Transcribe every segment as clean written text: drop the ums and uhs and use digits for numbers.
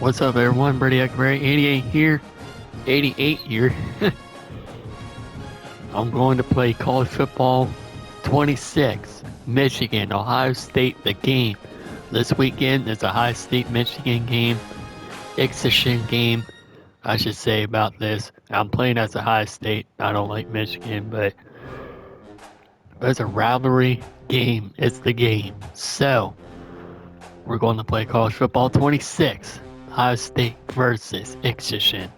What's up, everyone? Brady Eckberry, 88 here. 88 here. I'm going to play college football 26. Michigan, Ohio State, the game. This weekend is a Ohio State-Michigan game. Exhibition game, I should say about this. I'm playing as Ohio State. I don't like Michigan, but it's a rivalry game. It's the game. So, we're going to play college football 26. Ohio State versus Exhibition.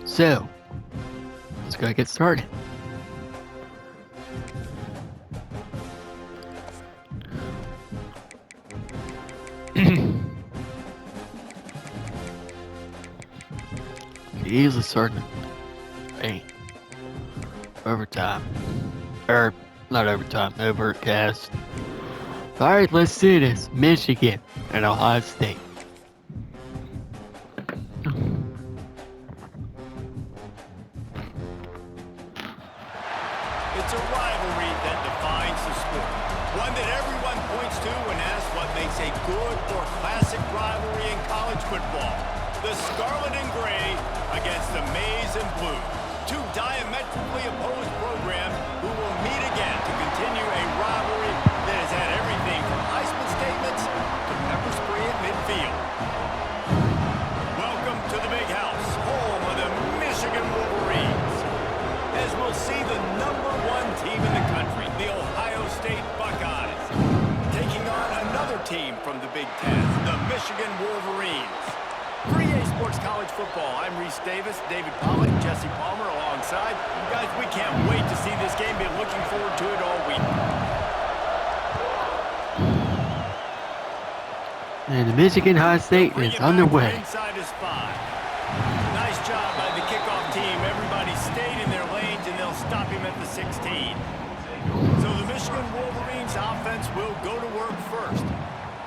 So, let's go get started. Easily starting. Hey, overtime. Or, not overtime, overcast. Alright, let's do this. Michigan and Ohio State. It's a rivalry that defines the sport. One that everyone points to when asked what makes a good or classic rivalry in college football. The scarlet and gray against the maize and blue. Two diametrically opposed programs who will meet again to continue a rivalry that has had everything from Heisman statements to pepper spray at midfield. Welcome to the big house, home of the Michigan Wolverines. As we'll see the #1 team in the country, the Ohio State Buckeyes, taking on another team from the Big Ten, the Michigan Wolverines. For EA Sports College Football, I'm Reese Davis, David Pollack, Jesse Palmer alongside. Guys, we can't wait to see this game. Been looking forward to it all week. And the Michigan Ohio State is underway. Inside his 5. Nice job by the kickoff team. Everybody stayed in their lanes, and they'll stop him at the 16. So the Michigan Wolverines offense will go to work first.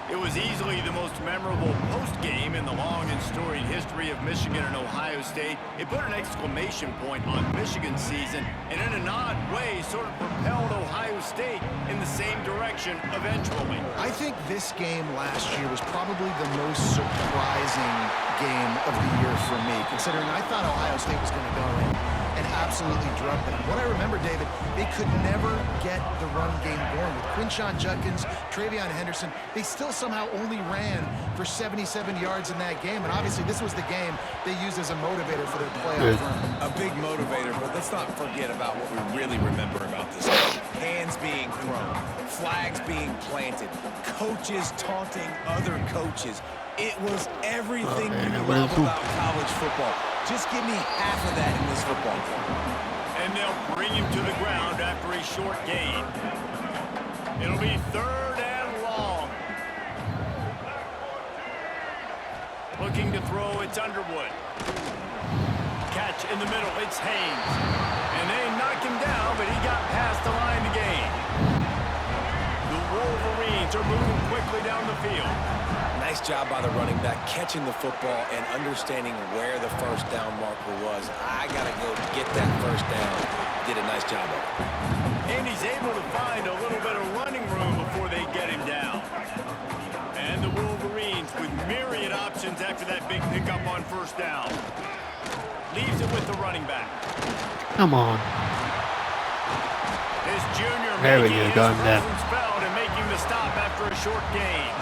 It was easily the most memorable post-game in the long and storied history of Michigan and Ohio State. It put an exclamation point on Michigan's season, and in an odd way sort of propelled Ohio State in the same direction eventually. I think this game last year was probably the most surprising game of the year for me, considering I thought Ohio State was going to go in and absolutely drug them. What I remember, David, they could never get the run game going. With Quinshon Judkins, Travion Henderson, they still somehow only ran for 77 yards in that game. And obviously, this was the game they used as a motivator for their playoff run. A big motivator, but let's not forget about what we really remember about this game. Hands being thrown, flags being planted, coaches taunting other coaches. It was everything you love about college football. Just give me half of that in this football game. And they'll bring him to the ground after a short gain. It'll be 3rd and long. Looking to throw, it's Underwood. Catch in the middle, it's Haynes. And they knocked him down, but he got past the line to gain. The Wolverines are moving quickly down the field. Nice job by the running back, catching the football and understanding where the first down marker was. I got to go get that first down. Did a nice job of it. And he's able to find a little bit of running room before they get him down. And the Wolverines with myriad options after that big pickup on first down. Leaves it with the running back. Come on. His junior There we making go, his got him presence felt and making the stop after a short gain.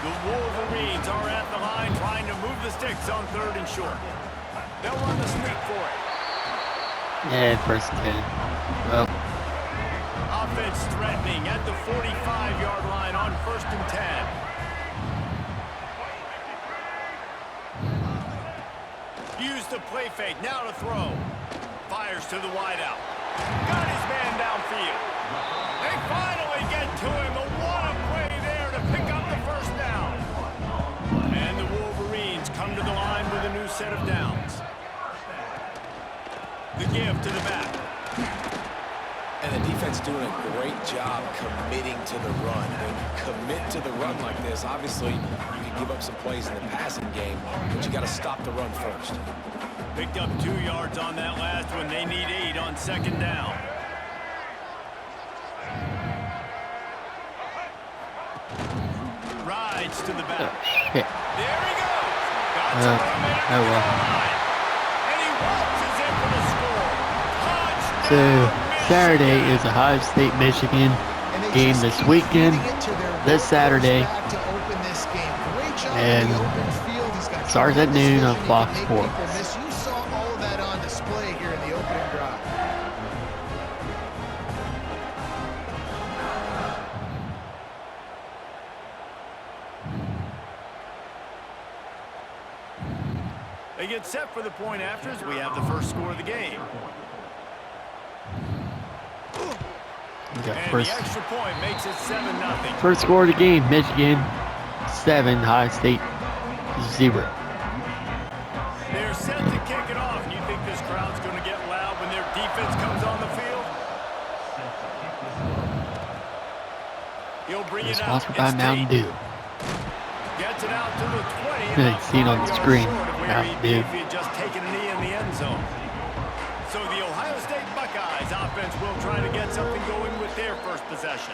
The Wolverines are at the line trying to move the sticks on 3rd and short. They'll run the sneak for it. And first 10. Well, Offense threatening at the 45-yard line on 1st and 10. Use the play fake, now to throw. Fires to the wideout. Got his man downfield. They finally get to him. What a play there to pick up the first down. And the Wolverines come to the line with a new set of downs. The give to the back. And the defense doing a great job committing to the run. When you commit to the run like this, obviously you can give up some plays in the passing game, but you got to stop the run first. Picked up 2 yards on that last one. They need 8 on 2nd down. Rides to the back. shit. There he goes. Oh well. And he waltzes in for the score. So Touchdown, Saturday Michigan. is Ohio State Michigan And they game just this keep weekend. feeding it to their This workhorse Saturday. back to open this game. Great job And in the open field. He's got starts at tremendous noon on vision. He Fox can make Sports. people miss. You saw all of that on display here in the opening drive. They get set for the point afters. We have the first score of the game. We got And first the extra point makes it 7-0. first score of the game. Michigan 7, Ohio State 0. They're set to kick it off. And you think this crowd's going to get loud when their defense comes on the field? He'll bring it out. Sponsored by It's Mountain Tate. Dew. Gets it out to the 20. Yeah, about you see it on 5 the yards screen. short of where Mountain he'd be Dew. if he had just taken a knee in the end zone. So the Ohio State Buckeyes offense will try to get something going with their first possession.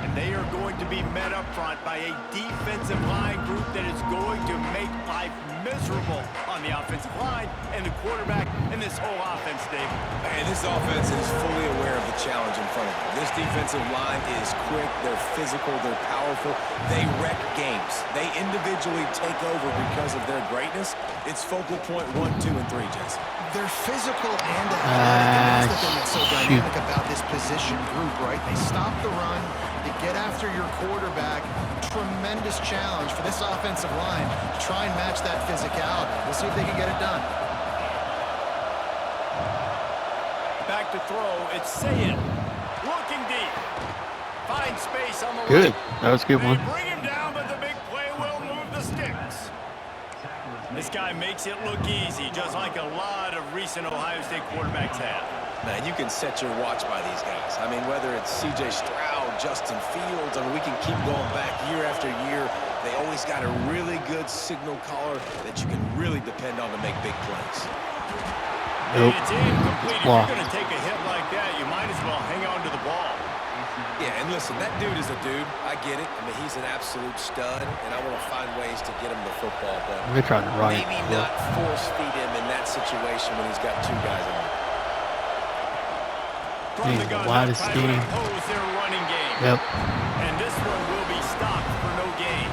And they are going to be met up front by a defensive line group that is going to make life miserable on the offensive line and the quarterback and this whole offense, Dave. And this offense is fully aware of the challenge in front of them. This defensive line is quick, they're physical, they're powerful, they wreck games. They individually take over because of their greatness. It's focal point 1, 2, and 3, Jason. They're physical and athletic, and that's the thing that's so shoot. dynamic about this position group, right? They stop the run, they get after your quarterback. Tremendous challenge for this offensive line to try and match that physicality. We'll see if they can get it done. Back to throw, it's Sayin. Looking deep. Finds space on the Good. right. That was a good They one. bring him down, but the big play will move the sticks. This guy makes it look easy, just like a lot of recent Ohio State quarterbacks have. Man, you can set your watch by these guys. I mean, whether it's C.J. Stroud, Justin Fields, I mean, we can keep going back year after year. They always got a really good signal caller that you can really depend on to make big plays. Nope. And it's incomplete. If Block. you're going to take a hit like that, you might as well hang on to the ball. Yeah, and listen, that dude is a dude. I get it. I mean, he's an absolute stud, and I want to find ways to get him the football, but We're trying to run it. maybe Yeah. not force feed him in that situation when he's got two guys on him. From He's the the gun, widest they'll try to game. impose their running game. Yep. And this one will be stopped for no gain.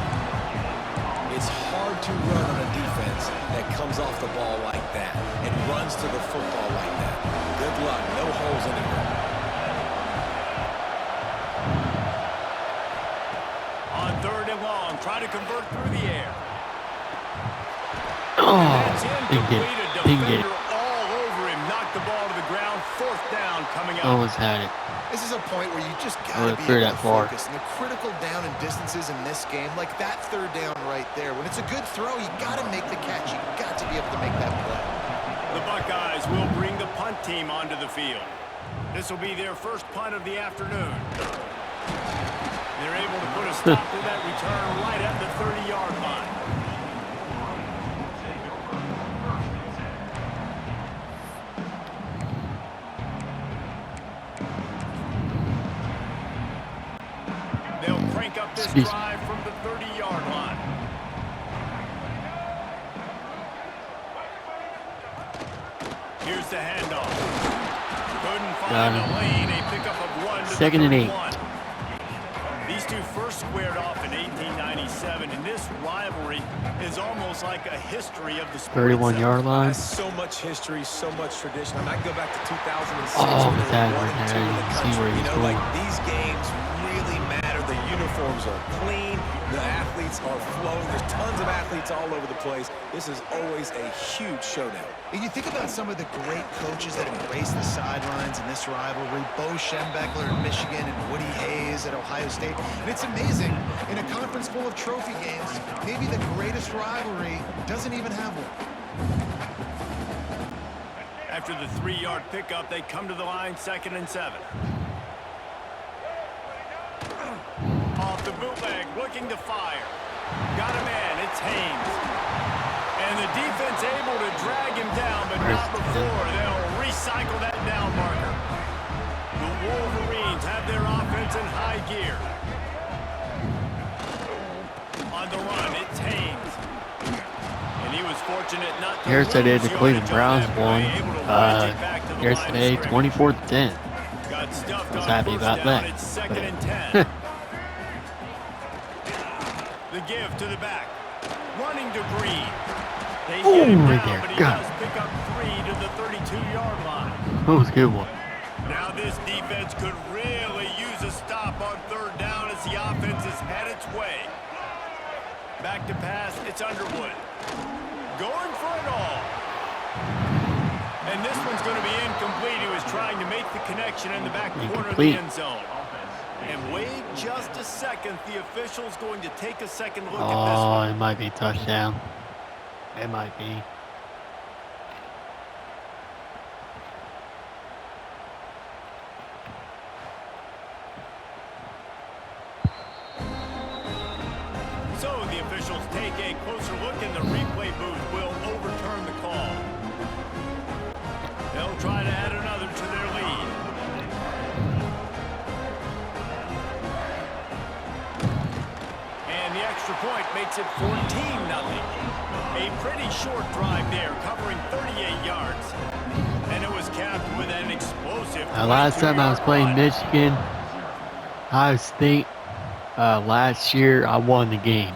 It's hard to run on a defense that comes off the ball like that and runs to the football like that. Good luck. No holes anywhere. On 3rd and long, try to convert through the air. Oh, That's didn't get incomplete. it. A Didn't get defender it. all over him. Knocked the ball to the ground. 4th down coming up. Almost had it. This is a point where you just got Would've to be threw able that to far. focus. And the critical down and distances in this game, like that 3rd down right there, when it's a good throw, you got to make the catch. You got to be able to make that play. The Buckeyes will bring the punt team onto the field. This will be their first punt of the afternoon. They're able to put a stop to that return right at the 30-yard line. They'll crank up this Excuse me. drive from the 30-yard line. Here's the handoff. Couldn't Got find him. a lane. A pickup of 1 to 2nd and 8. 31. These two first squared off in 1897, and this rivalry is almost like a history of the sport. 31-yard line. Has so much history, so much tradition. I mean, I can go back to 2006 Oh, when they that were 1 right and 2 there. in You the can see country. where You he's know, like going. these games really matter. The uniforms are clean. The athletes are flowing. There's tons of athletes all over the place. This is always a huge showdown. And you think about some of the great coaches that embrace the sidelines in this rivalry, Bo Schembechler in Michigan and Woody Hayes at Ohio State. And it's amazing, in a conference full of trophy games, maybe the greatest rivalry doesn't even have one. After the 3-yard pickup, they come to the line, 2nd and 7. Off the bootleg, looking to fire. Got him in, it's Haynes. And the defense able to drag him down, but not before. They'll recycle that down marker. The Wolverines have their offense in high gear. On the run, it's Haynes. And And he was fortunate not to Yesterday, lose the Cleveland yardage on Browns that won. play, able to wedge it back to the line of Yesterday, scrimmage. 24-10. Got stuffed Was on happy first about down. that. It's second and 10. The give to the back. Running to Green. They get him right down, there. but he God. does pick up 3 to the 32-yard line. That was a good one. Now this defense could really use a stop on third down as the offense has had its way. Back to pass, it's Underwood. Going for it all. And this one's going to be incomplete. He was trying to make the connection in the back corner of the end zone. And wait just a second. The official's going to take a second look at this one. Oh, it might be a touchdown. It might be. So the officials take a closer look and the replay booth will overturn the call. They'll try to add another to their lead. And the extra point makes it 14-0. A pretty short drive there, covering 38 yards. And it was capped with an explosive. Last time I was playing Michigan, Ohio State, last year I won the game.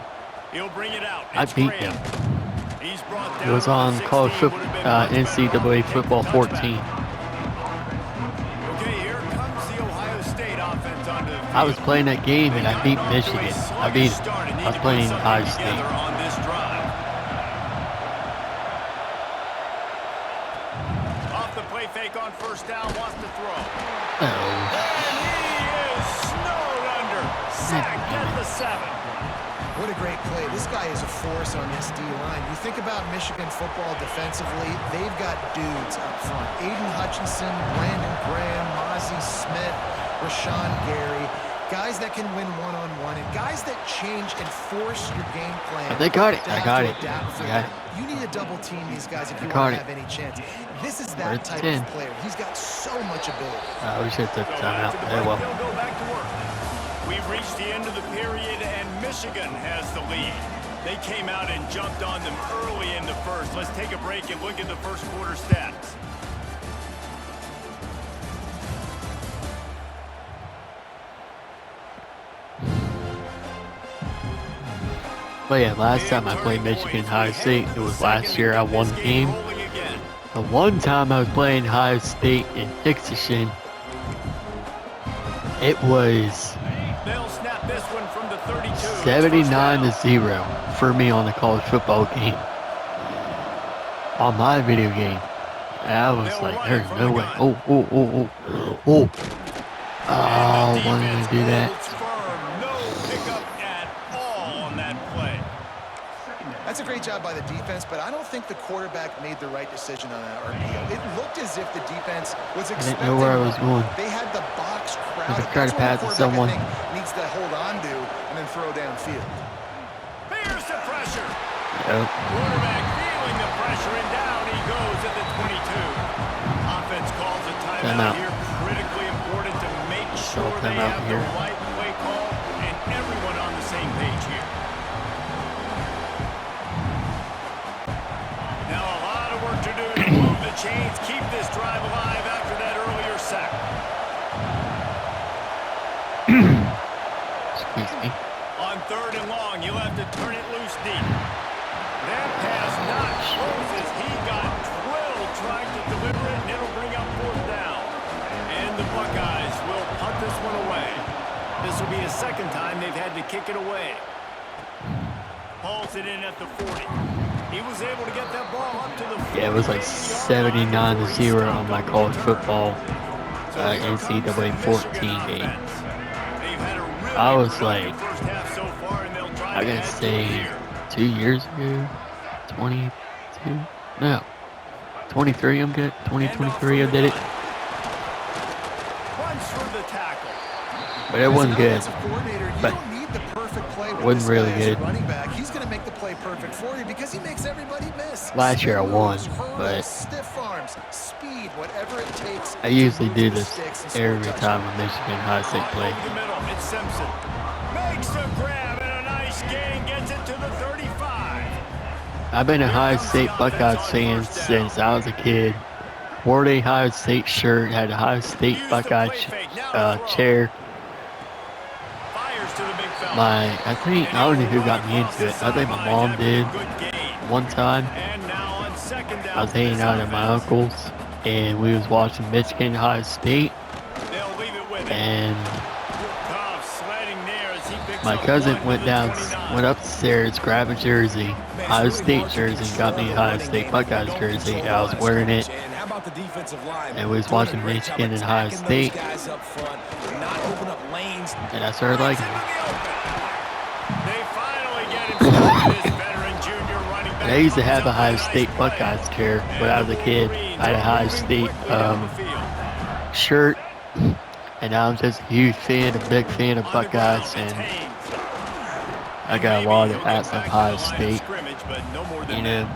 He'll bring it out. I It's beat Graham. them. He's brought down It was on the college 16, football, would have been much better NCAA off football taking the 14. touchback. Okay, here comes the Ohio State offense onto the field. I was playing that game and I beat Michigan. I beat them. I was playing Ohio State. On this drive. Off the play fake on first down, wants to throw. Oh, And he is snowed under. Sacked at the 7. What a great play. This guy is a force on this D-line. You think about Michigan football defensively, they've got dudes up front. Aiden Hutchinson, Brandon Graham, Mozzie Smith, Rashawn Gary. Guys that can win one-on-one and guys that change and force your game plan. they got it. to I have got to it. adapt for I got them. it. You need to double team these guys if you got want to it. have any chance. This is Where's that the type 10? of player. He's got so much ability. We should have took the So time out. after the There, break, well. they'll go back to work. We've reached the end of the period, and Michigan has the lead. They came out and jumped on them early in the first. Let's take a break and look at the first quarter stats. But yeah, last time I played Michigan Ohio State, it was last year I won the game. The one time I was playing Ohio State in Exhibition, it was They'll snap this one from the 32. 79-0 for me on the college football game. On my video game. And I was like, there's no way. Oh, why did I do that? No pickup at all on that play. That's a great job by the defense, but I don't think the quarterback made the right decision on that RPO. It looked as if the defense was I expecting. didn't know where I was going. They had the box crowded. I was trying to pass to someone. I think needs to hold on to and then throw downfield. Here's the pressure. Yep. Quarterback feeling the pressure, and down he goes at the 22. Offense calls a timeout here. Critically important to make sure they have the right play call and everyone on the same page here. Now a lot of work to do to move the chains, keep this drive alive after that earlier sack. Excuse me. On third and long, you'll have to turn it loose deep. That pass not close as he got drilled trying to deliver it, and it'll bring up fourth down. And the Buckeyes will punt this one away. This will be the second time they've had to kick it away. Hauls it in at the 40. He was able to get that ball up to the 40. Yeah, it was like 79-0 on my college football NCAA 14 game. I was like, I gotta say, 2 years ago, 22, no, 23. I'm good. 2023, I did it. But it wasn't good. But it wasn't really good. He's going to make the play perfect for you because he makes everybody miss. Last year I won, but stiff arms, speed, whatever it takes. I usually do this every time a Michigan High State play. It's Simpson. Makes the grab and a nice gain, gets it to the 35. I've been a Ohio State Buckeyes fan since I was a kid. Wore the Ohio State shirt, had a Ohio State Buckeye chair. I don't know who got me into it. I think my mom did. One time, I was hanging out at my uncle's, and we was watching Michigan Ohio State, and my cousin went upstairs, grabbed a jersey, Ohio State jersey, and got me a Ohio State Buckeyes jersey. I was wearing it, and we was watching Michigan and Ohio State, and I started liking it. And I used to have a Ohio State Buckeyes chair when I was a kid. I had a Ohio State shirt, and now I'm just a huge fan, a big fan of Buckeyes, and I got a lot of hats of Ohio State, you know.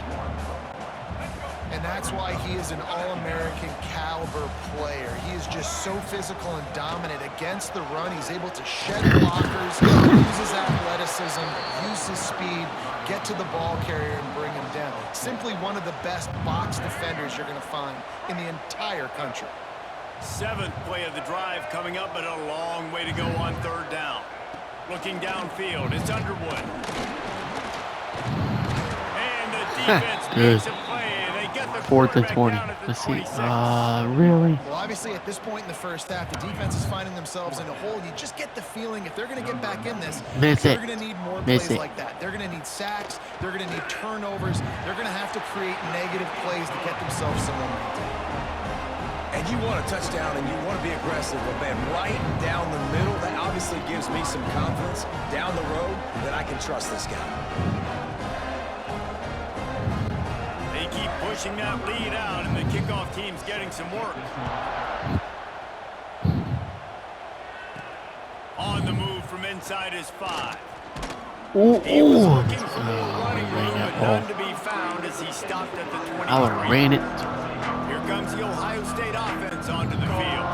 And that's why he is an All-American caliber player. He is just so physical and dominant against the run. He's able to shed blockers, use his athleticism, use his speed, get to the ball carrier and bring him down. Simply one of the best box defenders you're going to find in the entire country. 7th play of the drive coming up, but a long way to go on 3rd down. Looking downfield, it's Underwood. And the defense makes a play. 4th and 20. Let's see. Really? Well, obviously, at this point in the first half, the defense is finding themselves in a hole. You just get the feeling if they're going to get back in this, they're going to need more plays like that. They're going to need sacks. They're going to need turnovers. They're going to have to create negative plays to get themselves some momentum. And you want a touchdown and you want to be aggressive, but man, right down the middle, that obviously gives me some confidence down the road that I can trust this guy. Keep pushing that lead out, and the kickoff team's getting some work. On the move from inside his 5. He was looking for more running room, but none to be found as he stopped at the 23. I ran it. Here comes the Ohio State offense onto the field.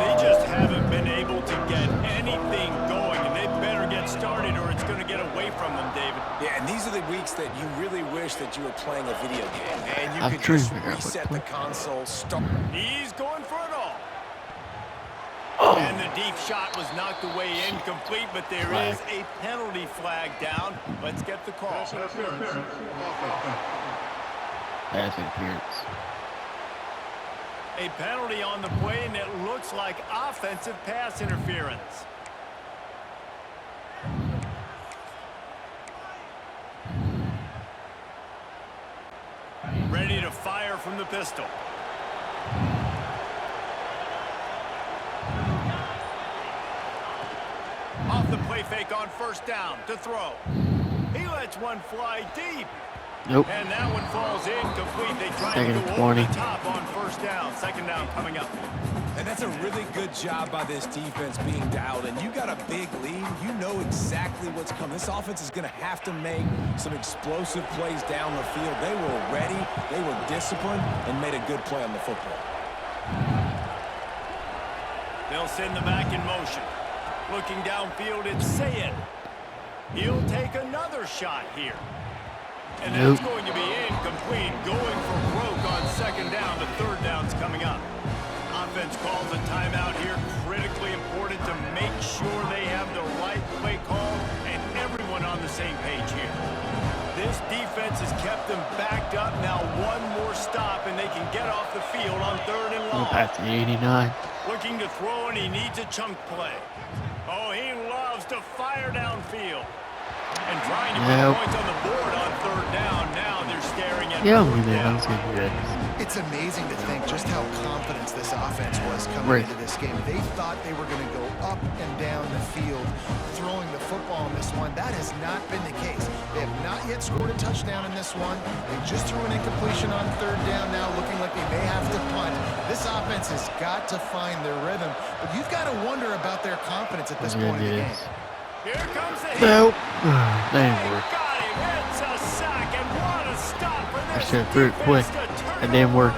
They just haven't been able to get anything going, and they better get started or it's going to get away from them, David. Yeah, and these are the weeks that you really wish that you were playing a video game, and you could just reset the console. He's going for it all. Oh. And the deep shot was knocked away incomplete, but there is a penalty flag down. Let's get the call. Pass interference. A penalty on the play, and it looks like offensive pass interference. Ready to fire from the pistol. Off the play fake on 1st down to throw. He lets one fly deep. Nope. And that one falls incomplete. They try to go over the top on 1st down. 2nd down coming up. And that's a really good job by this defense being dialed. And you got a big lead. You know exactly what's coming. This offense is going to have to make some explosive plays down the field. They were ready. They were disciplined and made a good play on the football. They'll send the back in motion. Looking downfield, it's Sayed. He'll take another shot here. And that's going to be incomplete. Going for broke on 2nd down. The 3rd down's coming up. Offense calls a timeout here. Critically important to make sure they have the right play call and everyone on the same page here. This defense has kept them backed up. Now one more stop and they can get off the field on 3rd and long. Back to 89. Looking to throw, and he needs a chunk play. Oh, he loves to fire downfield. And trying to put points on the board on 3rd down. Now they're staring at It's amazing to think just how confident this offense was coming into this game. They thought they were going to go up and down the field throwing the football in this one. That has not been the case. They have not yet scored a touchdown in this one. They just threw an incompletion on 3rd down now, looking like they may have to punt. This offense has got to find their rhythm, but you've got to wonder about their confidence at this point in the game. Here comes the hit. Nope. That didn't work. Got him. It's a sack, and what a stop for this. I should have threw it quick. It didn't work.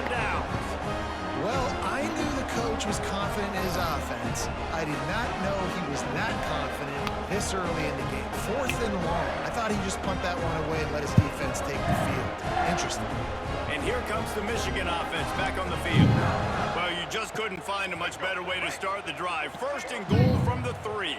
Well, I knew the coach was confident in his offense. I did not know he was that confident this early in the game. 4th and long. I thought he just punted that one away and let his defense take the field. Interesting. And here comes the Michigan offense back on the field. Well, you just couldn't find a much better way to start the drive. First and goal from the 3.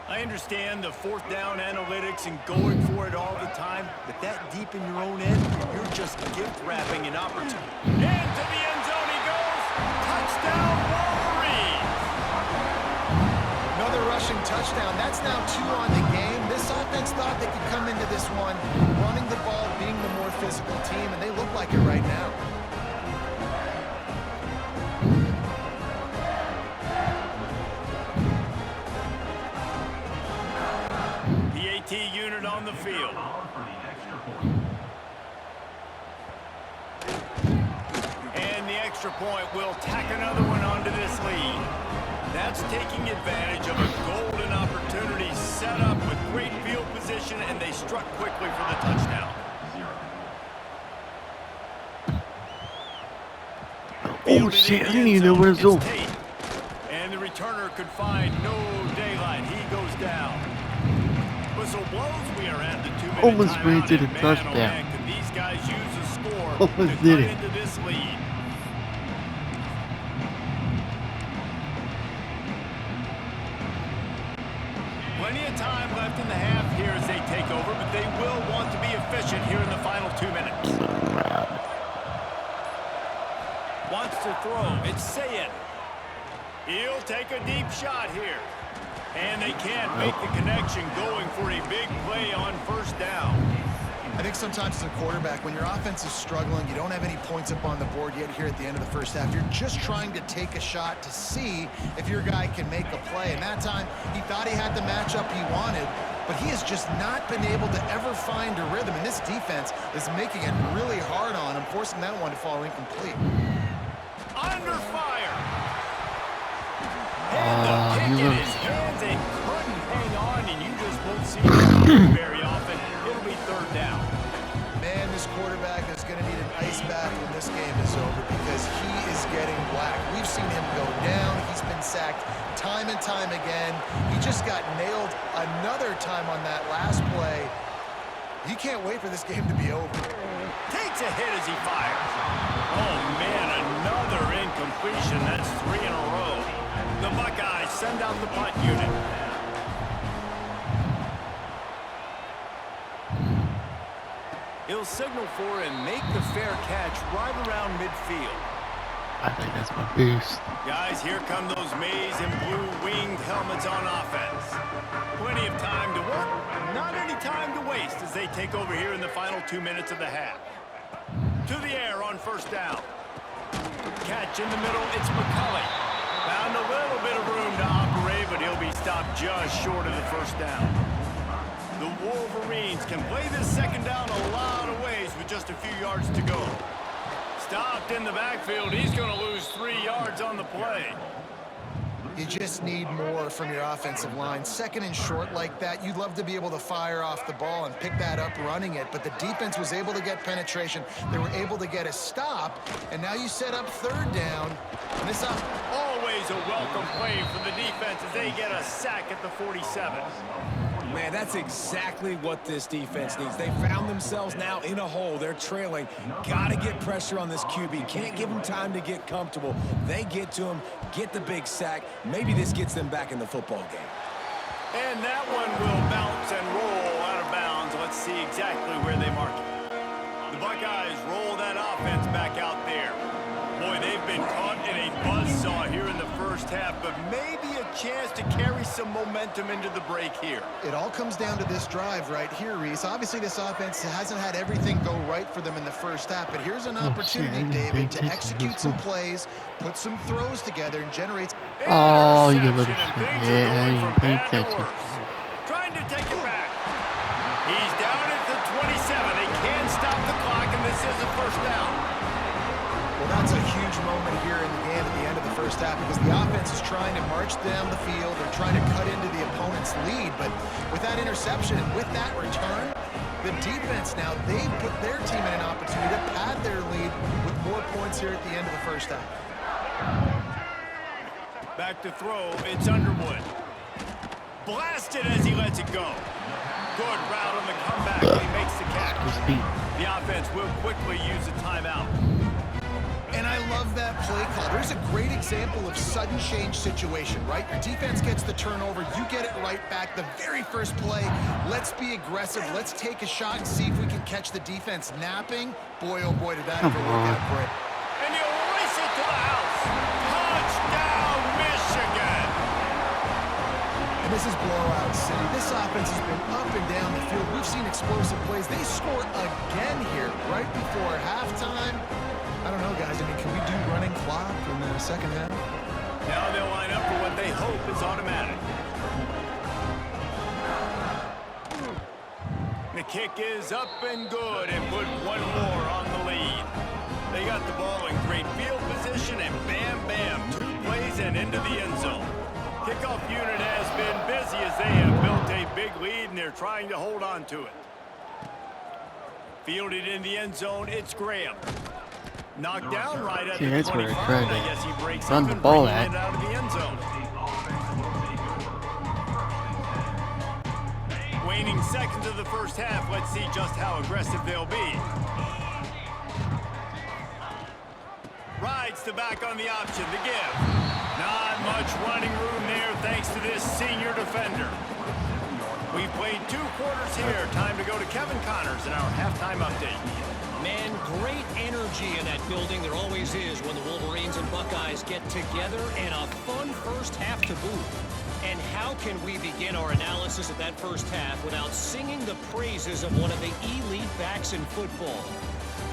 I understand the fourth down analytics and going for it all the time, but that deep in your own end, you're just gift wrapping an opportunity. Into the end zone he goes. Touchdown, Wolverines! Another rushing touchdown. That's now 2 on the game. This offense thought they could come into this one running the ball, being the more physical team, and they look like it right now. Unit on the field. And the extra point will tack another one onto this lead. That's taking advantage of a golden opportunity set up with great field position, and they struck quickly for the touchdown. Oh shit, I didn't even know where it was. And the returner could find no daylight. He goes down. Whistle blows. We are at the 2-minute Almost timeout, ran to the and touchdown. man, could these guys use a score Almost to cut did it. into this lead. Plenty of time left in the half here as they take over, but they will want to be efficient here in the final 2 minutes. Wants to throw. It's Sayin. He'll take a deep shot here. And they can't make the connection, going for a big play on first down. I think sometimes as a quarterback, when your offense is struggling, you don't have any points up on the board yet here at the end of the first half. You're just trying to take a shot to see if your guy can make a play. And that time, he thought he had the matchup he wanted, but he has just not been able to ever find a rhythm. And this defense is making it really hard on him, forcing that one to fall incomplete. Under fire. And the kick in his hands, and couldn't hang on, and you just won't see it very often. It'll be third down. Man, this quarterback is going to need an ice bath when this game is over because he is getting whacked. We've seen him go down. He's been sacked time and time again. He just got nailed another time on that last play. He can't wait for this game to be over. Takes a hit as he fires. Oh, man, another incompletion. That's 3 in a row. The Buckeyes send out the punt unit. He'll signal for and make the fair catch right around midfield. I think that's my boost. Guys, here come those maize and blue winged helmets on offense. Plenty of time to work, not any time to waste as they take over here in the final 2 minutes of the half. To the air on first down. Catch in the middle, it's McCulley. Found a little bit of room to operate, but he'll be stopped just short of the first down. The Wolverines can play this second down a lot of ways with just a few yards to go. Stopped in the backfield. He's going to lose 3 yards on the play. You just need more from your offensive line. Second and short like that, you'd love to be able to fire off the ball and pick that up running it, but the defense was able to get penetration. They were able to get a stop, and now you set up third down. And this always a welcome play for the defense as they get a sack at the 47. Man, that's exactly what this defense needs. They found themselves now in a hole. They're trailing. Got to get pressure on this QB. Can't give him time to get comfortable. They get to him, get the big sack. Maybe this gets them back in the football game. And that one will bounce and roll out of bounds. Let's see exactly where they mark it. The Buckeyes roll that offense back out there. Boy, they've been caught in a buzzsaw here in the first half, but maybe a chance to carry some momentum into the break here. It all comes down to this drive right here, Reese. Obviously, this offense hasn't had everything go right for them in the first half, but here's an opportunity, David, to execute some plays, put some throws together, and generate... Oh, you little shit. Yeah, Yeah, you pay attention. Trying to take it back. He's down at the 27. They can stop the clock, and this is a first down. Well, that's a huge moment here in the game at the end of the first half because the offense is trying to march down the field. They're trying to cut into the opponent's lead, but with that interception and with that return, the defense now, they put their team in an opportunity to pad their lead with more points here at the end of the first half. Back to throw, it's Underwood. Blasted as he lets it go. Good route on the comeback when he makes the catch. Excuse me. The offense will quickly use a timeout. And I love that play call. There's a great example of sudden change situation, right? Your defense gets the turnover. You get it right back. The very first play, let's be aggressive. Let's take a shot and see if we can catch the defense napping. Boy, oh boy, did that ever work out great. And you race it to the house. Touchdown, Michigan. And this is blowout city. This offense has been up and down the field. We've seen explosive plays. They score again here right before halftime. I don't know, guys. I mean, can we do running clock in the second half? Now they'll line up for what they hope is automatic. The kick is up and good and put one more on the lead. They got the ball in great field position and bam, bam, 2 plays and into the end zone. Kickoff unit has been busy as they have built a big lead and they're trying to hold on to it. Fielded in the end zone, it's Graham. Knocked down right at the 25. I guess he breaks run up the and ball bringing at. it out of the end zone. Waning seconds of the first half. Let's see just how aggressive they'll be. Rides to back on the option to give. Not much running room there thanks to this senior defender. We've played 2 quarters here. Time to go to Kevin Connors in our halftime update. Man, great energy in that building. There always is when the Wolverines and Buckeyes get together, and a fun first half to boot. And how can we begin our analysis of that first half without singing the praises of one of the elite backs in football?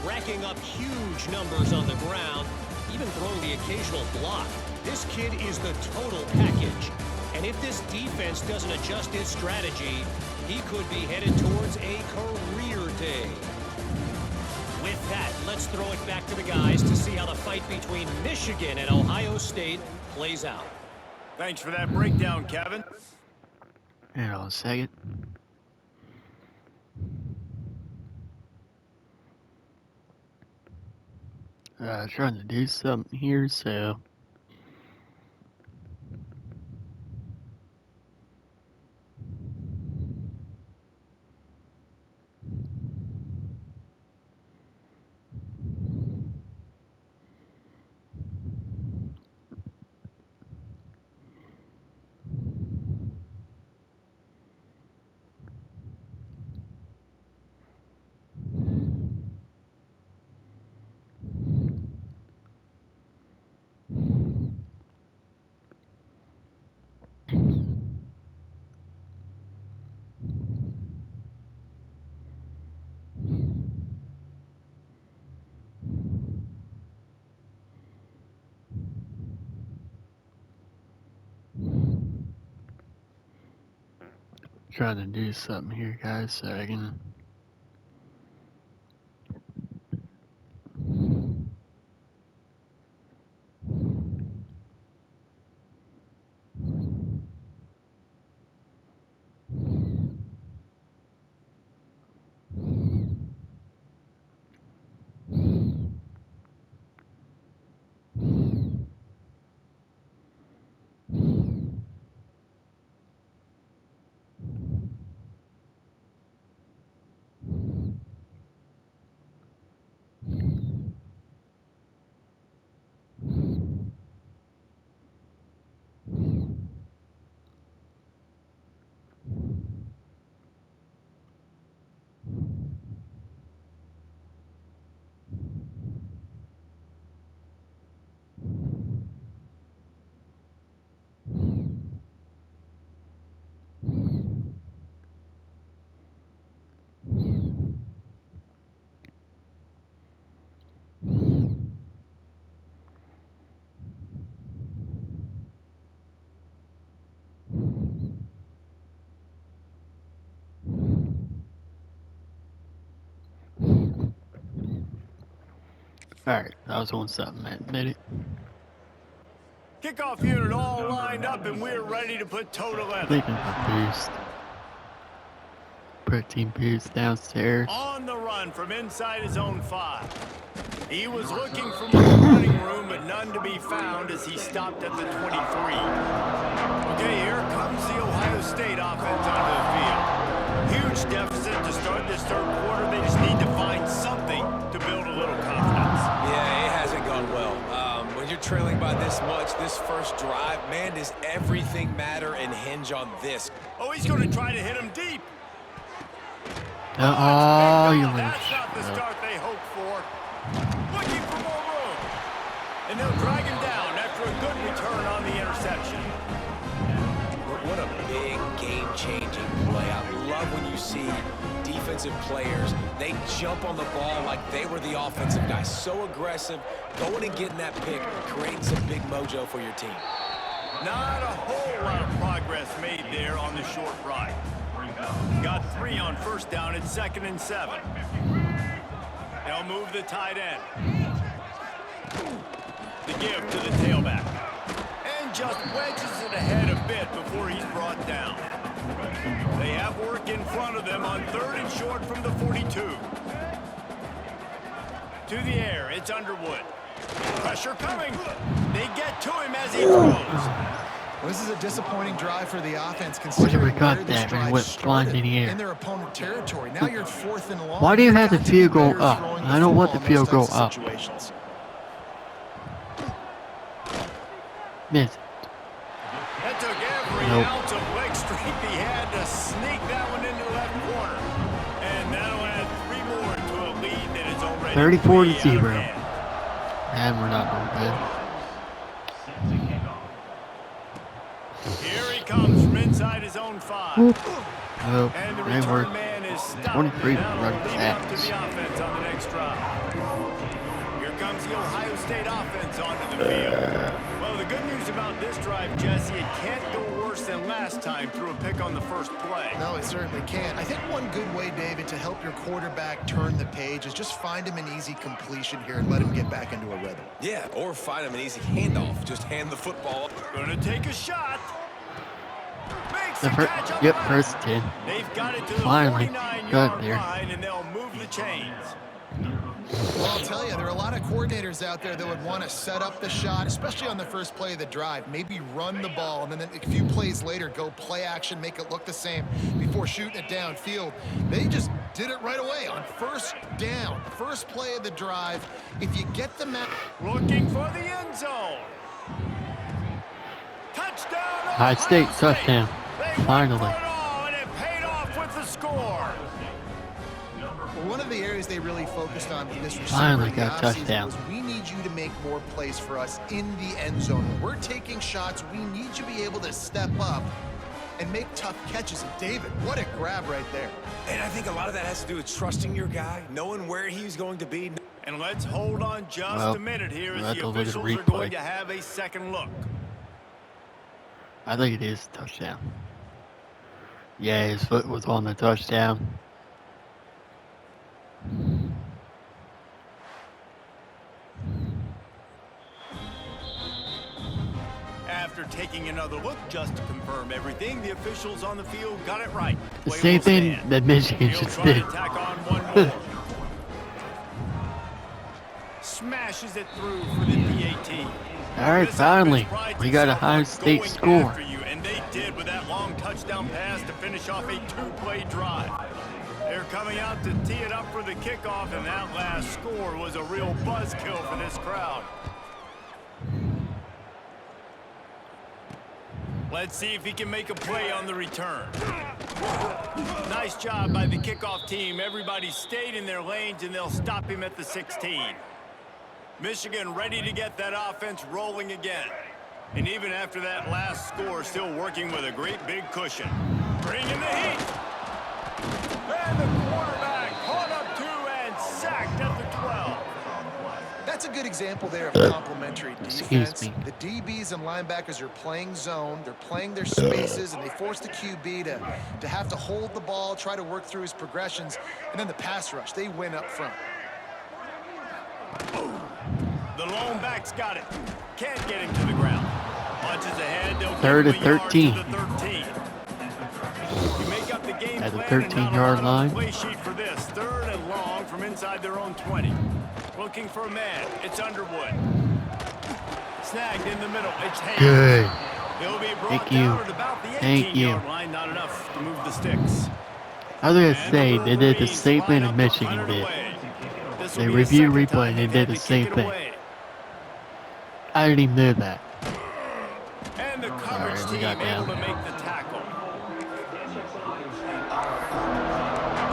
Racking up huge numbers on the ground, even throwing the occasional block. This kid is the total package. And if this defense doesn't adjust its strategy, he could be headed towards a career day. With that, let's throw it back to the guys to see how the fight between Michigan and Ohio State plays out. Thanks for that breakdown, Kevin. Hang on a second. Trying to do something here, so... Trying to do something here, guys, so I can... Alright, I was on something, I admit it. Kickoff unit all lined up, and we're ready to put toe to leather. Leaving a boost. Protein boost downstairs. On the run from inside his own 5. He was looking for more running room, but none to be found as he stopped at the 23. Okay, here comes the Ohio State offense onto the field. Huge huge deficit to start this third quarter. They just need to find something to build a little confidence. Yeah, it hasn't gone well. When you're trailing by this much, this first drive, man, does everything matter and hinge on this. Oh, he's going to try to hit him deep. Oh, you That's not the start they hoped for. Looking for more room. And they'll drag him down after a good return on the interception. What a big game-changing play. I love when you see defensive players, they jump on the ball like they were the offensive guy. So aggressive, going and getting that pick, creating some big mojo for your team. Not a whole lot of progress made there on the short ride. Got 3 on first down at 2nd and 7. They'll move the tight end. The give to the tailback. And just wedges it ahead a bit before he's brought down. They have work in front of them on 3rd and short from the 42. To the air, it's Underwood. Pressure coming. They get to him as he throws. Well, this is a disappointing drive for the offense considering we got where this that, man? drive Went flying in the air. in their opponent territory. Now you're 4th and long. Why do you have the Got to field be goal better up? throwing I don't want the football in field those goal types up. of situations. Miss. That took every ounce of leg strength he had to sneak that one into the left corner. And that'll add 3 more to a lead that is already 34 to 3 out of 0. 10. And we're not doing good. Here he comes from inside his own 5. Oh, And the they return were man is stopped. 23 And that'll running leave it up to sacks. the offense on the next drive. Here comes the Ohio State offense onto the field. Well, the good news about this drive, Jesse, it can't go worse than last time through a pick on the first play. No, it certainly can't. I think one good way, David, to help your quarterback turn the page is just find him an easy completion here and let him get back into a rhythm. Yeah, or find him an easy handoff. Just hand the football. Gonna take a shot. Makes the The catch up yep, high. first 10. They've got it to the Finally. 49-yard Good there. line, and they'll move the chains. Well, I'll tell you, there are a lot of coordinators out there that would want to set up the shot, especially on the first play of the drive, maybe run the ball, and then a few plays later go play action, make it look the same before shooting it downfield. They just did it right away on first down, first play of the drive. If you get the match, Looking for the end zone. Touchdown, Ohio State touchdown. They Finally. went for it all, and it paid off with the score. one of the areas they really focused on in this receiver Finally in the got offseason touchdown. was we need you to make more plays for us in the end zone. When we're taking shots, we need you to be able to step up and make tough catches. And David, what a grab right there. And I think a lot of that has to do with trusting your guy, knowing where he's going to be. And let's hold on just Well, a minute here we'll as have the to look at the officials are replay. going to have a second look. I think it is a touchdown. Yeah, his foot was on the touchdown. After taking another look just to confirm everything, the officials on the field got it right. The Play same will thing stand. that Michigan He'll just try did. to tack on one more. Smashes it through for the PAT. All right, This finally, offense prides we got a itself Ohio on State going score. after you, and they did with that long touchdown pass to finish off a two-play drive. They're coming out to tee it up for the kickoff, and that last score was a real buzzkill for this crowd. Let's see if he can make a play on the return. Nice job by the kickoff team. Everybody stayed in their lanes, and they'll stop him at the 16. Michigan ready to get that offense rolling again. And even after that last score, still working with a great big cushion. Bring in the heat. And the quarterback caught up two and sacked at the 12. That's a good example there of complementary Excuse defense. me. The DBs and linebackers are playing zone. They're playing their spaces, and they force the QB to have to hold the ball, try to work through his progressions. And then the pass rush, they win up front. The lone back's got it. Can't get him to the ground. Punches ahead. They'll Third give and him a yard 13. to the 13. You make up the game At the plan and not a 13-yard lot on line. the play sheet for this. 3rd and long from inside their own 20. Looking for a man. It's Underwood. Snagged in the middle. It's Hayes. Good. He'll be brought Thank you. down at about the Thank you. 18-yard line. Not enough to move the sticks. I was gonna say they did the same thing that Michigan did. They review replay and they did the same thing. I didn't even know that. And the coverage Alright, we team got able down. to make the tackle. The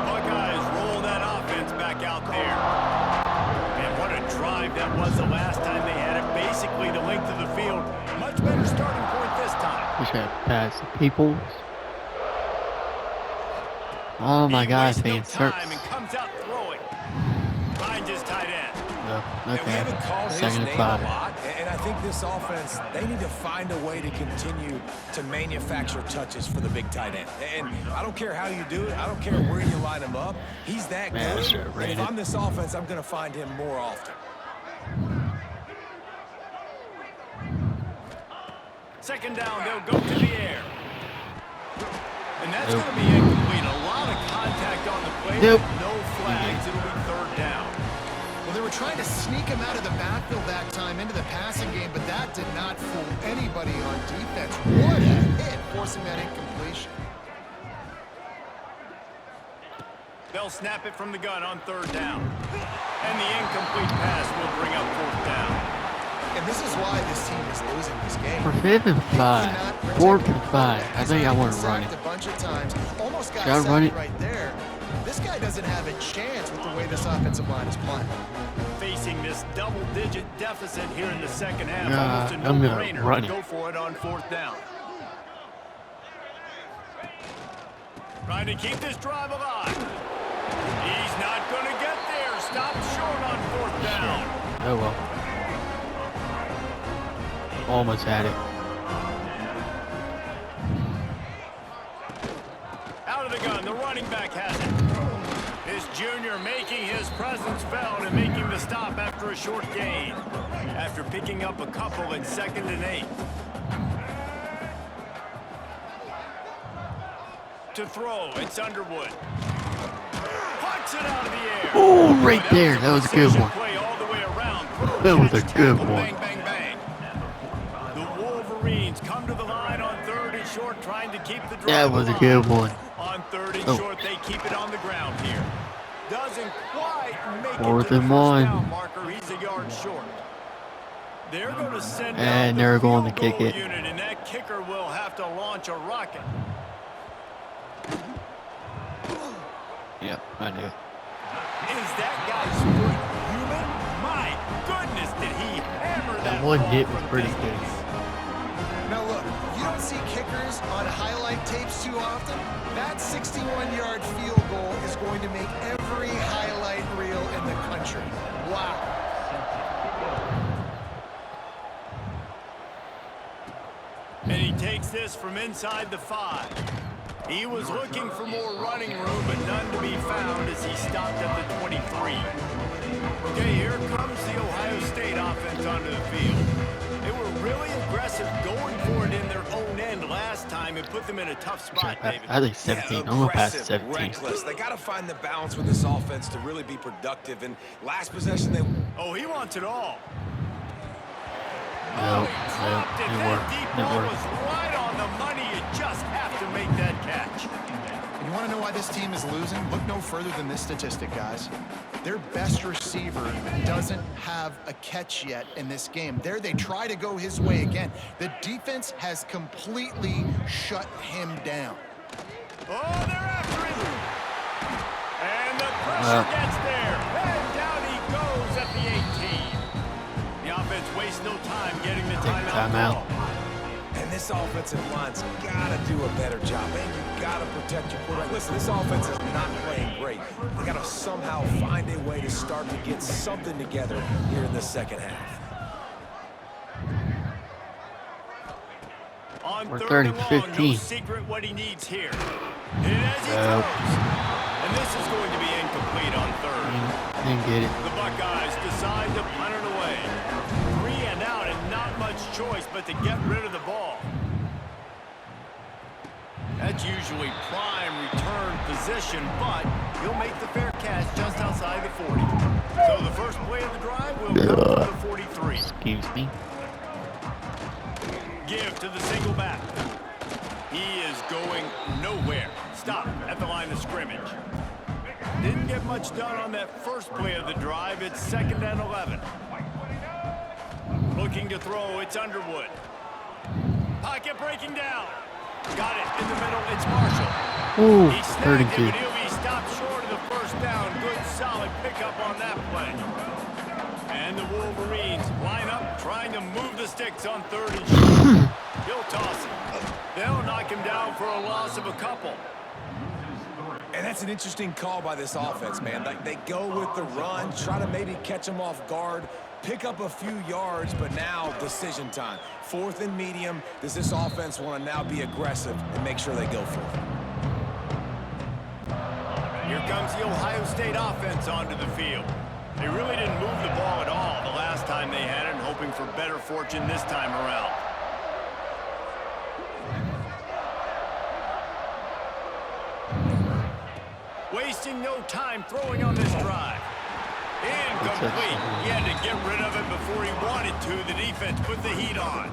Buckeyes roll that offense back out there. And what a drive that was the last time they had it. Basically the length of the field. Much better starting point this time. Just gotta pass the Peoples. Oh my God, He man. wastes no time and comes out throwing. Finds his tight end. Oh, And we okay. haven't called his Second name and a 5. lot, and I think this offense, they need to find a way to continue to manufacture touches for the big tight end. And I don't care how you do it. I don't care where you line him up. He's that Man, I good. should've And ran if it. I'm this offense, I'm going to find him more often. Second down, they'll go to the air. And that's going to be incomplete. A lot of contact on the play. Nope. No flags. It'll be third down. Well, they were trying to sneak him out of the backfield that time into the passing game, but that did not fool anybody on defense. What a hit, forcing that incompletion. They'll snap it from the gun on third down. And the incomplete pass will bring up fourth down. And this is why this team is losing this game. For 5th and 5. 4th and 5. I think I want to run it. A bunch of times, almost got Should I run sacked it? right there. This guy doesn't have a chance with the way this offensive line is playing. Facing this double-digit deficit here in the second half, Nah, almost a I'm gonna no-brainer run to it. go for it on fourth down. Trying to keep this drive alive. He's not going to get there. Stopped short on fourth down. Oh well. Almost had it. Out of the gun, the running back has it. This junior making his presence felt and making the stop after a short gain. After picking up a couple at 2nd and 8. To throw, it's Underwood. Puts it out of the air. Oh, right there. That was a good Precision one. play all the way around. That was a Catch, good tackle, one. Bang, bang, bang. The Wolverines come to the line on 3rd and short, trying to keep the drive That was a alive. good one. On 3rd and Oh. short, they keep it on the ground here. Doesn't quite make it 4th to the and first 1. down marker. He's a yard short. They're going to send And out they're the going to field kick goal it. unit, and that kicker will have to launch a rocket. Yep, I knew it. Is that guy's foot human? My goodness, did he hammer that That one ball hit was from pretty distance. good. Now look, you don't see kickers on highlight tapes too often. That 61-yard field goal is going to make every highlight reel in the country. Wow. And he takes this from inside the 5. He was looking for more running room, but none to be found as he stopped at the 23. Okay, here comes the Ohio State offense onto the field. They were really aggressive going for it in their own end last time and put them in a tough spot, David. I think 17. I'm going to pass 17. Reckless. They got to find the balance with this offense to really be productive. And last possession, they... Oh, he wants it all. No, He no, dropped it. didn't That work. deep Didn't ball work. was right on the money. You just have to make that catch. You want to know why this team is losing? Look no further than this statistic, guys. Their best receiver doesn't have a catch yet in this game. There they try to go his way again. The defense has completely shut him down. Oh, they're after him. And the pressure gets there. And down he goes at the 18. The offense wastes no time getting the timeout call. And this offensive line's got to do a better job. Man, you got to protect your quarterback. Listen, this offense is not playing great. They got to somehow find a way to start to get something together here in the second half. On We're 3rd and 30-15. long, no secret what he needs here. And as he throws. And this is going to be incomplete on 3rd. Didn't get it. The Buckeyes decide to punt it away. 3 and out and not much choice but to get rid of the ball. That's usually prime return position, but he'll make the fair catch just outside the 40. So the first play of the drive will come from the 43. Excuse me. Give to the single back. He is going nowhere. stop at the line of scrimmage. Didn't get much done on that first play of the drive. It's 2nd and 11. Looking to throw, it's Underwood. Pocket breaking down. Got it in the middle, it's Marshall. Ooh, He 3rd snagged and 2. it, but he'll be stopped short of the first down. Good, solid pickup on that play. And the Wolverines line up, trying to move the sticks on 3rd and short. He'll toss it. They'll knock him down for a loss of a couple. And that's an interesting call by this offense, man. Like, they go with the run, try to maybe catch them off guard, pick up a few yards, but now decision time. 4th and medium. Does this offense want to now be aggressive and make sure they go for it? Here comes the Ohio State offense onto the field. They really didn't move the ball at all the last time they had it, and hoping for better fortune this time around. Wasting no time throwing on this drive. Incomplete. He had to get rid of it before he wanted to. The defense put the heat on.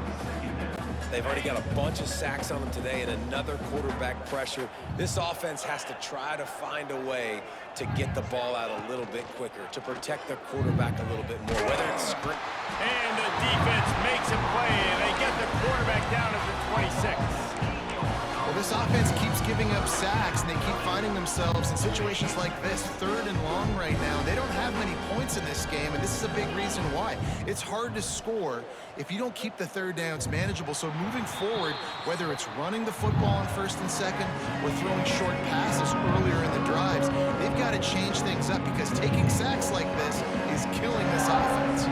They've already got a bunch of sacks on them today and another quarterback pressure. This offense has to try to find a way to get the ball out a little bit quicker, to protect their quarterback a little bit more, whether it's script. And the defense makes a play, and they get the quarterback down at the 26. Well, this offense keeps giving up sacks, and they keep finding themselves in situations like this, 3rd and long right now. They don't have many points in this game, and this is a big reason why. It's hard to score if you don't keep the 3rd downs manageable. So moving forward, whether it's running the football on 1st and 2nd or throwing short passes earlier in the drives, they've got to change things up because taking sacks like this is killing this offense.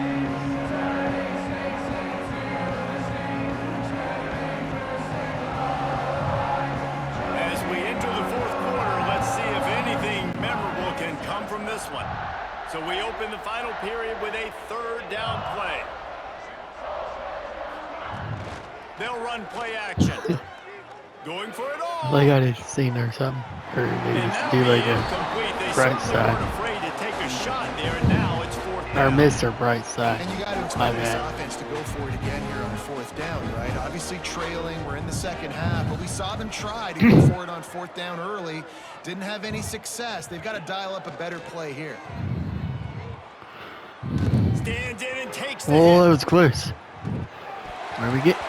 From this one. So we open the final period with a 3rd down play. They'll run play action. Going for it all. Like I did seen or something. Or maybe just do like a bright side. Afraid to take a shot there, and now it's 4th down. Or Mr. Bright Side. And you got to expect this offense to go for it again here on 4th down, right? Obviously trailing, we're in the 2nd half, but we saw them try to go for it on 4th down early. Didn't have any success. They've got to dial up a better play here. Stands in and takes the Oh, hit. that was close. Where we get? The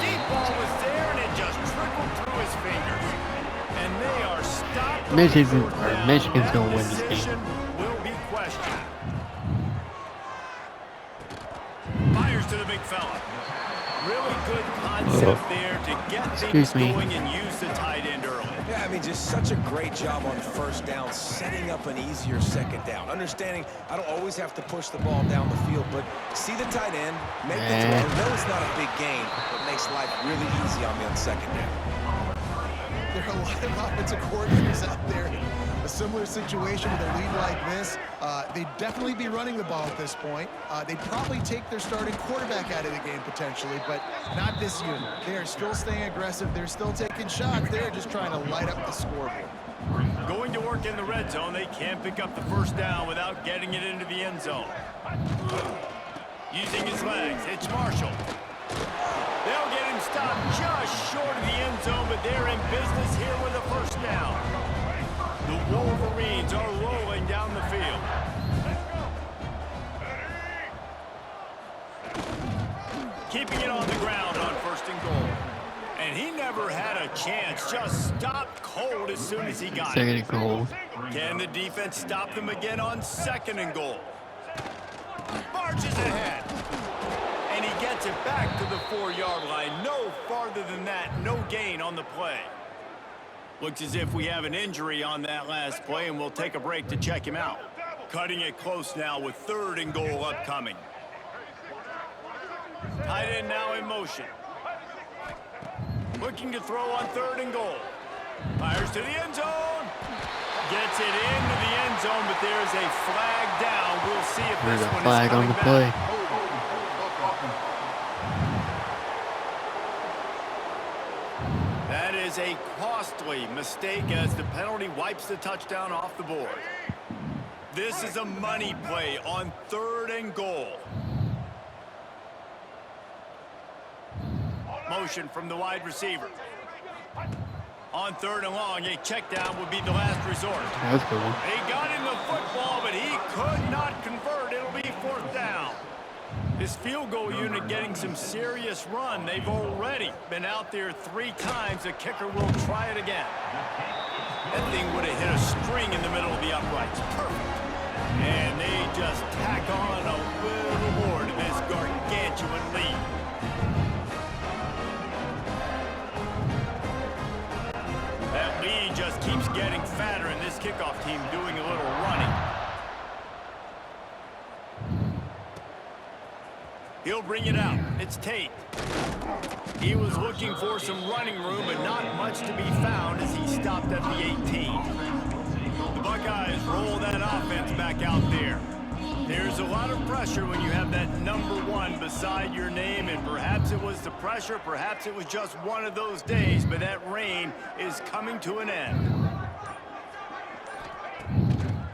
deep ball was there, and it just trickled through his fingers. And they are stopped. Michigan's going to win this game. Decision will be questioned. Fires to the big fella. Really good concept there to get things going and use the tight end early. Yeah, I mean, just such a great job on 1st down, setting up an easier 2nd down. Understanding I don't always have to push the ball down the field, but see the tight end, make the throw. I know it's not a big gain, but makes life really easy on me on 2nd down. There are a lot of offensive coordinators out there in a similar situation with a lead like this. They'd definitely be running the ball at this point. They'd probably take their starting quarterback out of the game potentially, but not this unit. They are still staying aggressive. They're still taking shots. They're just trying to light up the scoreboard. Going to work in the red zone. They can't pick up the 1st down without getting it into the end zone. Using his legs, it's Marshall. They'll get him stopped just short of the end zone, but they're in business here with a 1st down. The Wolverines are rolling down the field. Keeping it on the ground on 1st and goal. And he never had a chance. Just stopped cold as soon as he got it. 2nd and goal. Can the defense stop them again on 2nd and goal? Marches ahead. And he gets it back to the 4-yard line. No farther than that. No gain on the play. Looks as if we have an injury on that last play, and we'll take a break to check him out. Cutting it close now with 3rd and goal upcoming. Tight end now in motion. Looking to throw on 3rd and goal. Fires to the end zone. Gets it into the end zone, but there's a flag down. We'll see if There's this a one flag is on coming the play. back. That is a costly mistake as the penalty wipes the touchdown off the board. This is a money play on 3rd and goal. Motion from the wide receiver. On 3rd and long, a check down would be the last resort. That's good one. He got him the football, but he could not convert. It'll be 4th down. This field goal unit getting some serious run. They've already been out there 3 times. The kicker will try it again. That thing would have hit a string in the middle of the uprights. Perfect. And they just tack on a little more to this gargantuan lead. That lead just keeps getting fatter, and this kickoff team doing a little running. He'll bring it out. It's Tate. He was looking for some running room, but not much to be found as he stopped at the 18. The Buckeyes roll that offense back out there. There's a lot of pressure when you have that number 1 beside your name, and perhaps it was the pressure, perhaps it was just one of those days, but that rain is coming to an end.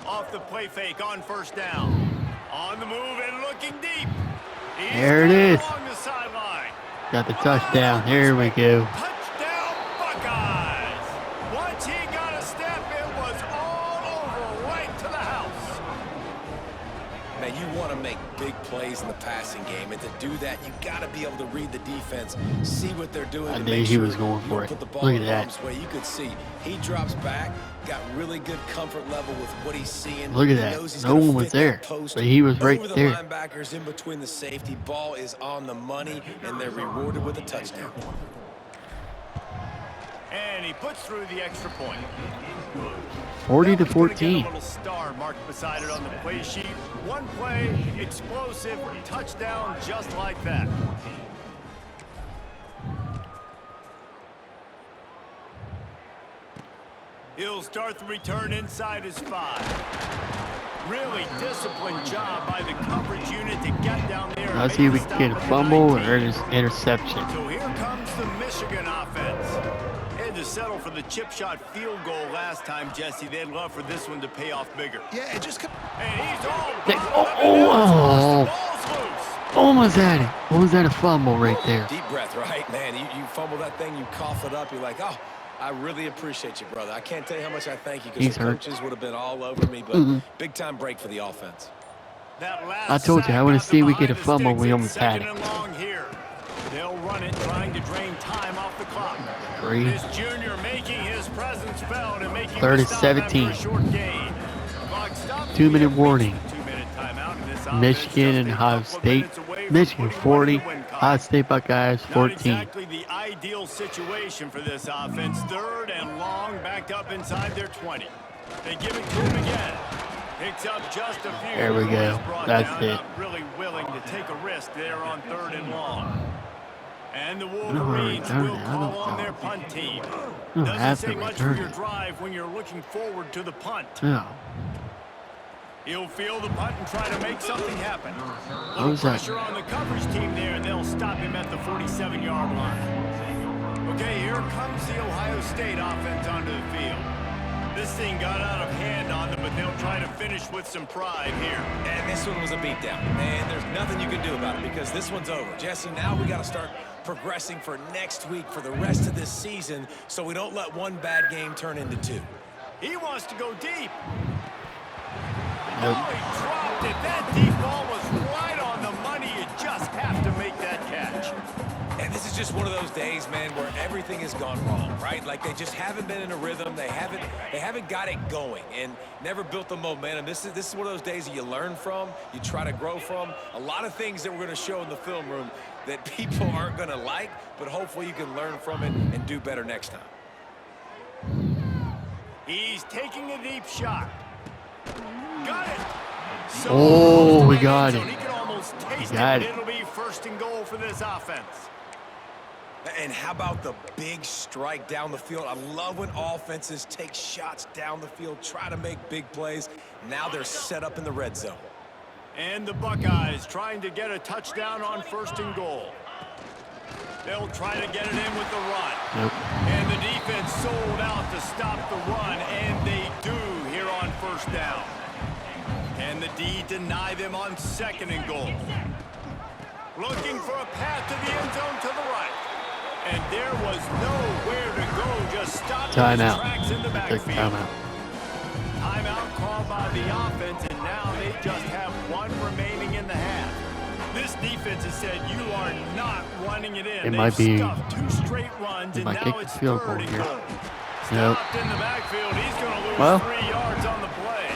Off the play fake on 1st down. On the move and looking deep. There it is. Along the sideline. Got the touchdown. Here we go. Touchdown, Buckeyes. Once he got a step, it was all over right to the house. Man, you want to make big plays in the passing game, and to do that, you got to be able to read the defense, see what they're doing. I knew he was going for it. Look at that. You could see he drops back, got really good comfort level with what he's seeing. Look at that. No one was there, but he was right over there. The linebackers in between the safety. Ball is on the money, and they're rewarded with a touchdown. And he puts through the extra point. 40 to That one's gonna 14. get a little star marked beside it on the play sheet. One play, explosive, touchdown just like that. He'll start the return inside his 5. Really disciplined job by the coverage unit to get down there. Let's see if we can get a fumble or interception. So here comes the Michigan offense. Had to settle for the chip shot field goal last time, Jesse. They'd love for this one to pay off bigger. Yeah, it just... And he's all Almost had it. What was that, a fumble right there? Deep breath, right? Man, you fumble that thing, you cough it up, you're like, oh, I really appreciate you, brother. I can't tell you how much I thank you, because the coaches would have been all over me, but big time break for the offense. I told you, I want to see we get a fumble. We almost had it. They'll run it, trying to drain time off the clock. 3. This junior making his presence felt and making 3rd and 17. 2-minute warning. Michigan and Ohio State. Michigan 40. Ohio State Buckeyes 14. Not exactly the ideal situation for this offense. 3rd and long, backed up inside their 20. They give it to him again. Picks up just a few. There we go. That's it. Not really willing to take a risk there on 3rd and long. And the Wolverines will call on their punt team. Doesn't say much for your drive when you're looking forward to the punt. No. He'll feel the punt and try to make something happen. What was that? Pressure on the coverage team there, and they'll stop him at the 47-yard line. Okay, here comes the Ohio State offense onto the field. This thing got out of hand on them, but they'll try to finish with some pride here. And this one was a beatdown. And there's nothing you can do about it because this one's over. Jesse, now we got to start progressing for next week, for the rest of this season, so we don't let one bad game turn into 2. He wants to go deep. Nope. Oh, he dropped it. That deep ball was right on the money. You just have to make that catch. And this is just one of those days, man, where everything has gone wrong, right? Like they just haven't been in a rhythm. They haven't got it going and never built the momentum. This is one of those days that you learn from, you try to grow from. A lot of things that we're going to show in the film room that people aren't going to like, but hopefully you can learn from it and do better next time. He's taking a deep shot. Got it. So Oh, we got it. He can almost taste Got it. It'll be 1st and goal for this offense. And how about the big strike down the field? I love when offenses take shots down the field, try to make big plays. Now they're set up in the red zone. And the Buckeyes trying to get a touchdown on 1st and goal. They'll try to get it in with the run. Nope. And the defense sold out to stop the run, and they do here on 1st down. And the D deny them on 2nd and goal. Looking for a path to the end zone to the right. And there was nowhere to go, just stopped in his Timeout. tracks in the Take backfield. timeout. Timeout called by the offense, and now they just have one remaining in the half. This defense has said you are not running it in. It might They've be. stuffed 2 straight runs, They and might now kick the it's field 3rd goal and here. goal. Nope. Stopped in the backfield. He's going to lose Well. 3 yards on the play.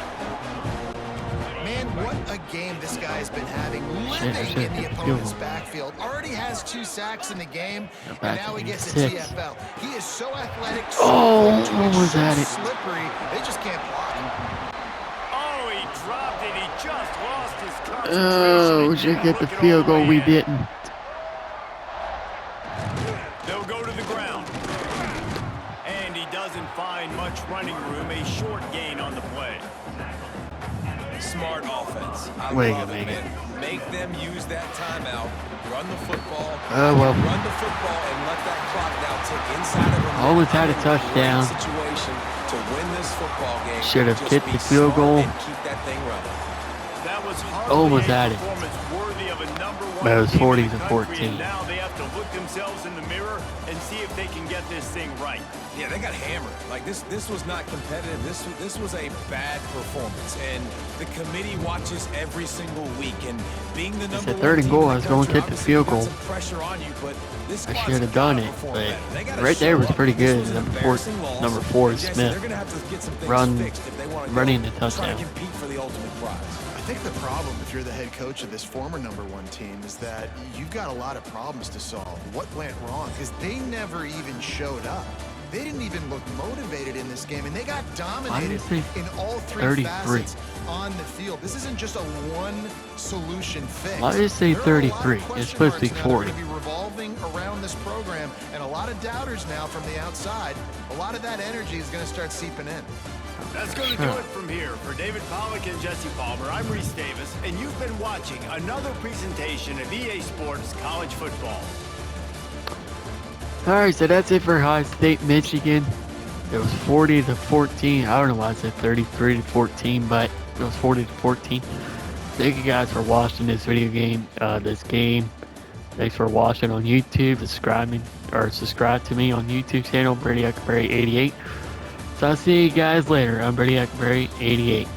Man, what a game this guy has been having, living shit, in the field opponent's goal. backfield. Already has 2 sacks in the game, Now and back now to he gets a 6. TFL. He is so athletic, so Oh, quick, almost so at it. slippery, they just can't block him. Oh, he dropped it. He just lost his concentration. Oh, we and should didn't get the look it all field goal. way We in. didn't. They'll go to the ground. And he doesn't find much running room. A short gain on the play. Smart offense. I Wait a love it, minute. man. Make them use that timeout. Run the football. Oh, well. Run the football and let that clock now tick inside of a minute. Almost had a I'm in great touchdown. Situation to win this football game. Should have Just kicked be the field smart goal. and keep that thing running. That was Almost hardly a had it. performance worthy of a number 1 But it was team in 40 the to country, 14. And now they have to look themselves in the mirror and see if they can get this thing right. Yeah, they got hammered. Like this was not competitive. This was a bad performance, and the committee watches every single week. And being the number a 1 third and team goal. in I was going to country, kick the obviously field you got goal. some pressure on you, but this I squad's should have gotta done it, perform but better. They gotta right there show was up. pretty This good. was an Number embarrassing loss. number 4 is Jesse, Smith. they're gonna have to get some things Run- fixed if they want to running the try touchdown. to compete for the ultimate prize. I think the problem, if you're the head coach of this former number 1 team, is that you've got a lot of problems to solve. What went wrong? Because they never even showed up. They didn't even look motivated in this game, and they got dominated say in all 3 33? facets on the field. This isn't just a one-solution fix. Why did it say There are a lot of 33? It's question supposed to be marks now that are 40. gonna be revolving around this program, and a lot of doubters now from the outside. A lot of that energy is going to start seeping in. That's going to do it from here. For David Pollack and Jesse Palmer, I'm Reese Davis, and you've been watching another presentation of EA Sports College Football. Alright, so that's it for Ohio State, Michigan. It was 40 to 14. I don't know why I said 33 to 14, but it was 40 to 14. Thank you guys for watching this video game, this game. Thanks for watching on YouTube, subscribe to me on YouTube channel, Brady Huckleberry 88. So I'll see you guys later. I'm Brady Huckleberry 88.